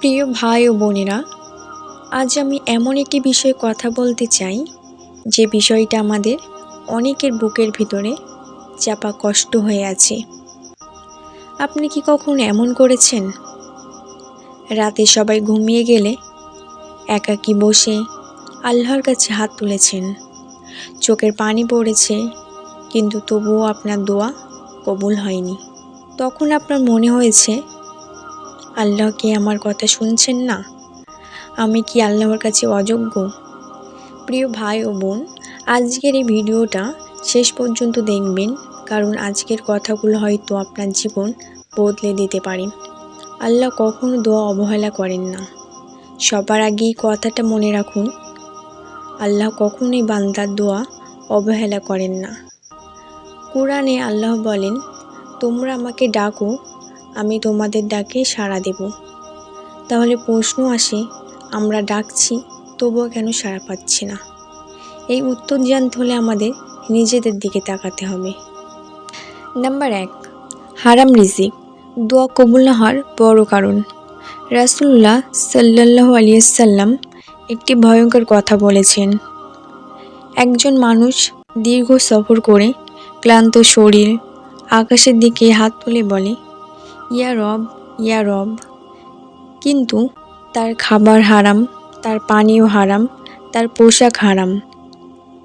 প্রিয় ভাই ও বোনেরা, আজ আমি এমন একটি বিষয়ে কথা বলতে চাই যে বিষয়টা আমাদের অনেকের বুকের ভিতরে চাপা কষ্ট হয়ে আছে। আপনি কি কখনো এমন করেছেন? রাতে সবাই ঘুমিয়ে গেলে একাকী বসে আল্লাহর কাছে হাত তুলেছেন, চোখের পানি পড়েছে, কিন্তু তবুও আপনার দোয়া কবুল হয়নি। তখন আপনার মনে হয়েছে, আল্লাহ কি আমার কথা শুনছেন না? আমি কি আল্লাহর কাছে অযোগ্য? প্রিয় ভাই ও বোন, আজকের এই ভিডিওটা শেষ পর্যন্ত দেখবেন, কারণ আজকের কথাগুলো হয়তো আপনার জীবন বদলে দিতে পারে। আল্লাহ কখনো দোয়া অবহেলা করেন না। সবার আগে এই কথাটা মনে রাখুন, আল্লাহ কখনোই বান্দার দোয়া অবহেলা করেন না। কোরআনে আল্লাহ বলেন, তোমরা আমাকে ডাকো, আমি তোমাদের ডাকে সাড়া দেব। তাহলে প্রশ্ন আসে, আমরা ডাকছি তবুও কেন সাড়া পাচ্ছি না? এই উত্তর জানতে হলে আমাদের নিজেদের দিকে তাকাতে হবে। নাম্বার 1, হারাম রিজিক দোয়া কবুল না হওয়ার বড় কারণ। রাসূলুল্লাহ সাল্লাল্লাহু আলাইহি ওয়াসাল্লাম একটি ভয়ঙ্কর কথা বলেছেন। একজন মানুষ দীর্ঘ সফর করে ক্লান্ত শরীর আকাশের দিকে হাত তুলে বলে, ইয়া রব, ইয়া রব, কিন্তু তার খাবার হারাম, তার পানীয় হারাম, তার পোশাক হারাম।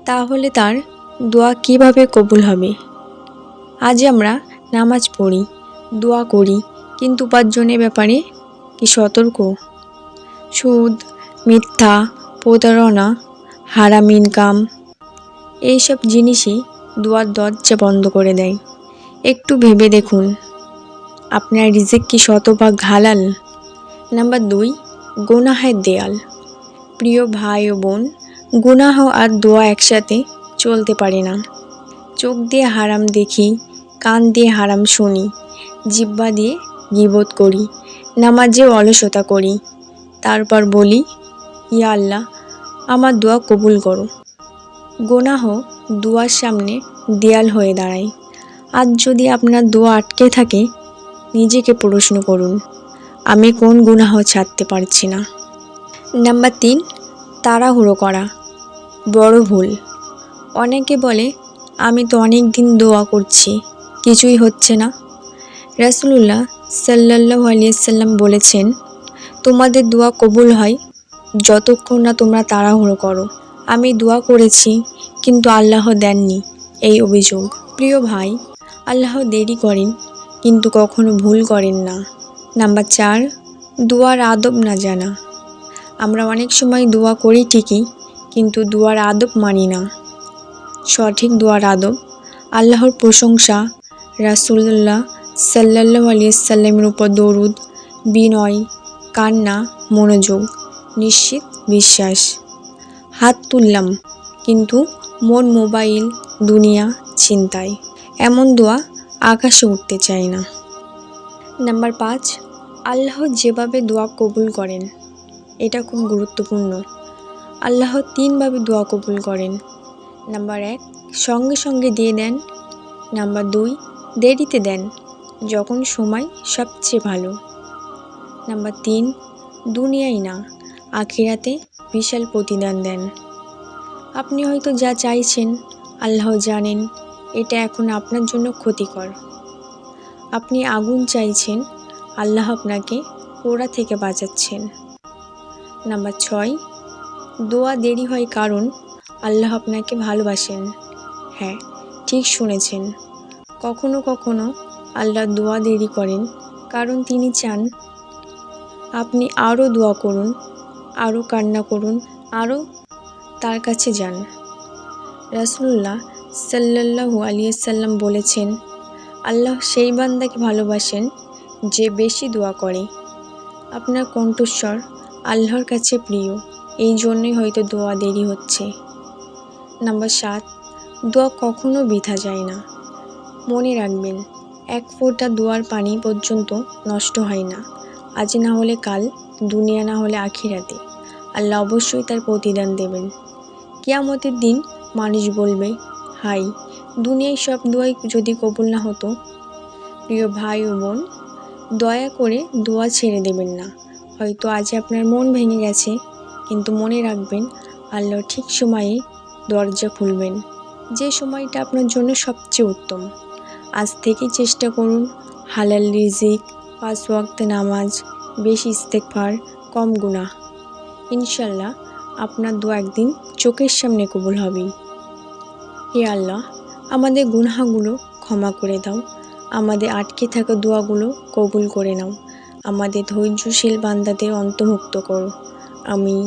তাহলে তার দোয়া কিভাবে কবুল হবে? আজ আমরা নামাজ পড়ি, দোয়া করি, কিন্তু উপার্জনের ব্যাপারে কি সতর্ক? সুদ, মিথ্যা, প্রতারণা, হারাম ইনকাম, এইসব জিনিসই দোয়ার দরজা বন্ধ করে দেয়। একটু ভেবে দেখুন, আপনার রিজিক কি শতভাগ হালাল? নাম্বার 2, গুনাহের দেয়াল। প্রিয় ভাই ও বোন, গুনাহ আর দোয়া একসাথে চলতে পারে না। চোখ দিয়ে হারাম দেখি, কান দিয়ে হারাম শুনি, জিহ্বা দিয়ে গীবত করি, নামাজেও অলসতা করি, তারপর বলি, ইয়া আল্লাহ, আমার দোয়া কবুল করো। গুনাহ দোয়ার সামনে দেয়াল হয়ে দাঁড়ায়। আজ যদি আপনার দোয়া আটকে থাকে, নিজেকে প্রশ্ন করুন, আমি কোন গুনাহ ছাড়তে পারছি না? নাম্বার 3, তাড়াহুড়ো করা বড় ভুল। অনেকে বলে, আমি তো অনেক দিন দোয়া করছি, কিছুই হচ্ছে না। রাসূলুল্লাহ সাল্লাল্লাহু আলাইহি ওয়াসাল্লাম বলেছেন, তোমাদের দোয়া কবুল হয় যতক্ষণ না তোমরা তাড়াহুড়ো করো। আমি দোয়া করেছি কিন্তু আল্লাহ দেননি, এই অভিযোগ। প্রিয় ভাই, আল্লাহ দেরি করেন কিন্তু কখনো ভুল করেন না। নাম্বার 4, দোয়ার আদব না জানা। আমরা অনেক সময় দোয়া করি ঠিকই, কিন্তু দোয়ার আদব মানি না। সঠিক দোয়ার আদব, আল্লাহর প্রশংসা, রাসূলুল্লাহ সাল্লাল্লাহু আলাইহি ওয়াসাল্লামের উপর দরুদ, বিনয়, কান্না, মনোযোগ, নিশ্চিত বিশ্বাস। হাত তুললাম কিন্তু মন মোবাইল, দুনিয়া, চিন্তায়। এমন দোয়া আকাশে উঠতে চায় না। নাম্বার 5, আল্লাহ যেভাবে দোয়া কবুল করেন, এটা খুব গুরুত্বপূর্ণ। আল্লাহ 3 ভাবে দোয়া কবুল করেন। নাম্বার 1, সঙ্গে সঙ্গে দিয়ে দেন। নাম্বার 2, দেরিতে দেন, যখন সময় সবচেয়ে ভালো। নাম্বার 3, দুনিয়ায় না, আখিরাতে বিশাল প্রতিদান দেন। আপনি হয়তো যা চাইছেন, আল্লাহ জানেন এটা এখন আপনার জন্য ক্ষতিকর। আপনি আগুন চাইছেন, আল্লাহ আপনাকে পোড়া থেকে বাঁচাচ্ছেন। নাম্বার 6, দোয়া দেরি হয় কারণ আল্লাহ আপনাকে ভালোবাসেন। হ্যাঁ, ঠিক শুনেছেন। কখনো কখনো আল্লাহ দোয়া দেরি করেন কারণ তিনি চান আপনি আরও দোয়া করুন, আরও কান্না করুন, আরও তার কাছে যান। রাসূলুল্লাহ সাল্লাল্লাহু আলাইহি ওয়াসাল্লাম বলেছেন, আল্লাহ সেই বান্দাকে ভালোবাসেন যে বেশি দোয়া করে। আপনার কণ্ঠস্বর আল্লাহর কাছে প্রিয়, এই জন্যই হয়তো দোয়া দেরি হচ্ছে। নাম্বার 7, দোয়া কখনো বৃথা যায় না। মনে রাখবেন, এক ফোঁটা দোয়ার পানি পর্যন্ত নষ্ট হয় না। আজ না হলে কাল, দুনিয়া না হলে আখিরাতে আল্লাহ অবশ্যই তার প্রতিদান দেবেন। কিয়ামতের দিন মানুষ বলবে, হাই, দুনিয়ায় সব দোয়াই যদি কবুল না হতো। প্রিয় ভাই ও বোন, দয়া করে দোয়া ছেড়ে দেবেন না। হয়তো আজ আপনার মন ভেঙে গেছে, কিন্তু মনে রাখবেন আল্লাহ ঠিক সময়ে দরজা খুলবেন, যে সময়টা আপনার জন্য সবচেয়ে উত্তম। আজ থেকেই চেষ্টা করুন হালাল রিজিক, 5 ওয়াক্ত নামাজ, বেশি ইস্তেগফার, কম গুনাহ। ইনশাল্লাহ আপনার দোয়া একদিন চোখের সামনে কবুল হবেই। হে আল্লাহ, আমাদের গুনাহগুলো ক্ষমা করে দাও, আমাদের আটকে থাকা দোয়াগুলো কবুল করে নাও, আমাদের ধৈর্যশীল বান্দাদের অন্তর্ভুক্ত করো। আমিন।